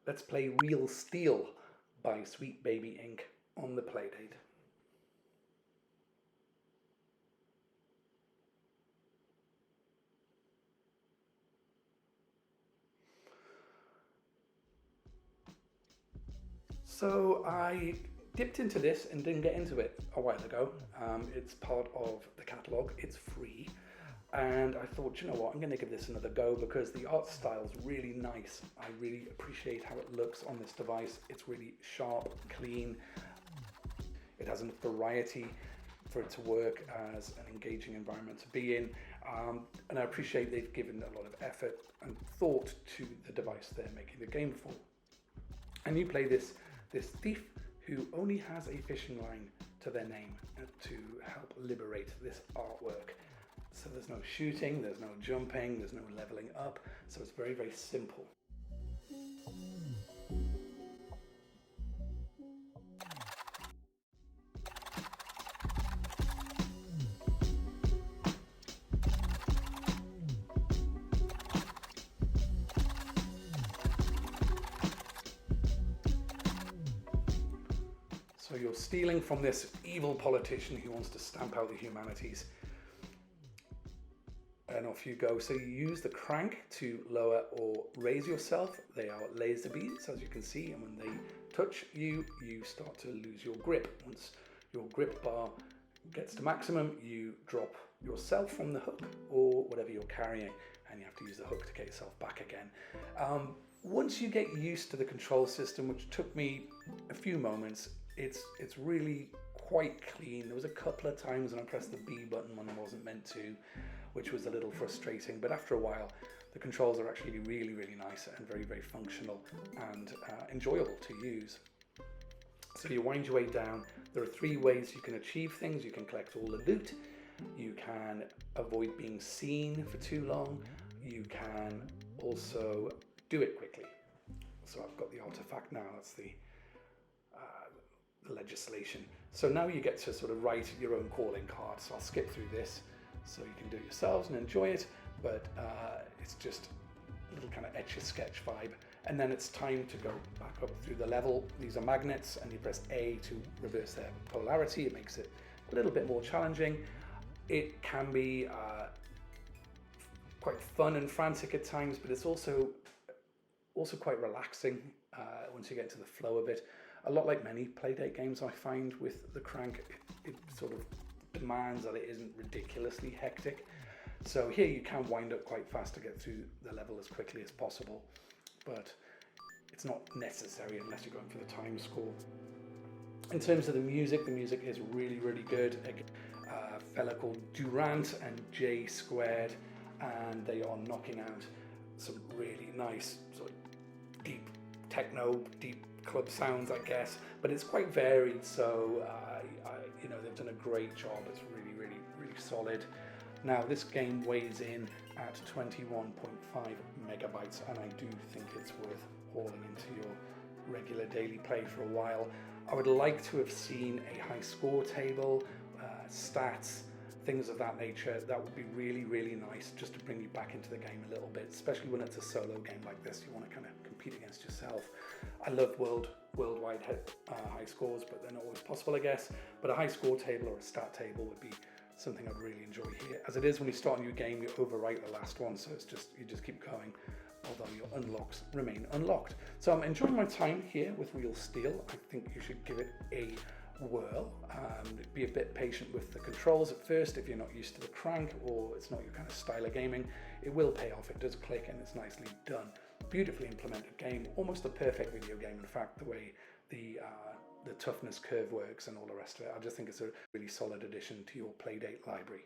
Let's play Real Steel by Sweet Baby Inc. on the Playdate. So I dipped into this and didn't get into it a while ago. It's part of the catalogue, it's free. And I thought, you know what, I'm going to give this another go because the art style is really nice. I really appreciate how it looks on this device. It's really sharp, clean. It has enough variety for it to work as an engaging environment to be in. And I appreciate they've given a lot of effort and thought to the device they're making the game for. And you play this thief who only has a fishing line to their name to help liberate this artwork. So there's no shooting, there's no jumping, there's no leveling up, so it's very, very simple. So you're stealing from this evil politician who wants to stamp out the humanities. And off you go. So you use the crank to lower or raise yourself. They are laser beams, as you can see, and when they touch you, you start to lose your grip. Once your grip bar gets to maximum, you drop yourself from the hook or whatever you're carrying, and you have to use the hook to get yourself back again. Once you get used to the control system, which took me a few moments, it's really quite clean. There was a couple of times when I pressed the B button when I wasn't meant to, which was a little frustrating, but after a while the controls are actually really, really nice and very, very functional and enjoyable to use. So you wind your way down. There are three ways you can achieve things. You can collect all the loot, you can avoid being seen for too long, you can also do it quickly. So I've got the artifact now, that's the legislation. So now you get to sort of write your own calling card. So I'll skip through this so you can do it yourselves and enjoy it, but it's just a little kind of etch-a-sketch vibe. And then it's time to go back up through the level. These are magnets and you press A to reverse their polarity. It makes it a little bit more challenging. It can be quite fun and frantic at times, but it's also quite relaxing once you get into the flow of it. A lot like many Playdate games, I find with the crank, it sort of demands that it isn't ridiculously hectic. So here you can wind up quite fast to get through the level as quickly as possible, but it's not necessary unless you're going for the time score. In terms of the music is really, really good. A fella called Durant and J Squared, and they are knocking out some really nice sort of deep techno, deep club sounds, I guess, but it's quite varied. So you know, they've done a great job. It's really, really, really solid. Now this game weighs in at 21.5 megabytes, and I do think it's worth hauling into your regular daily play for a while. I would like to have seen a high score table, stats, things of that nature. That would be really, really nice, just to bring you back into the game a little bit, especially when it's a solo game like this. You want to kind of compete against yourself. I love worldwide high scores, but they're not always possible, I guess. But a high score table or a stat table would be something I'd really enjoy here. As it is, when you start a new game, you overwrite the last one, so it's just, you just keep going, although your unlocks remain unlocked. So I'm enjoying my time here with Real Steel. I think you should give it a whirl. Be a bit patient with the controls at first if you're not used to the crank or it's not your kind of style of gaming. It will pay off. It does click and it's nicely done. Beautifully implemented game, almost a perfect video game. In fact, the way the toughness curve works and all the rest of it, I just think it's a really solid addition to your Playdate library.